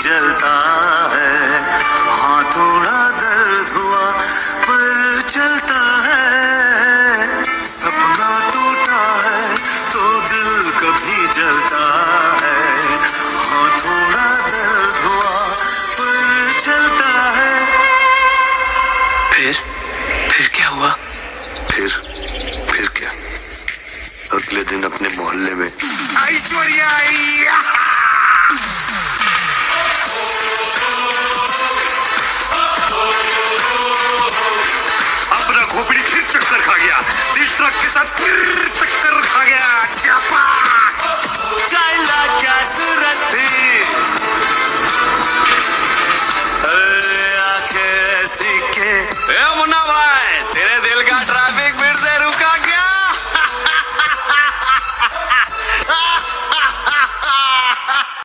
जलता है। हाँ थोड़ा दर्द हुआ पर चलता है। सपना टूटा है तो दिल कभी जलता है। हाँ थोड़ा दर्द हुआ पर चलता है। फिर क्या हुआ? फिर क्या, अगले दिन अपने मोहल्ले में ऐश्वर्या आई। अपना खोपड़ी फिर चक्कर खा गया।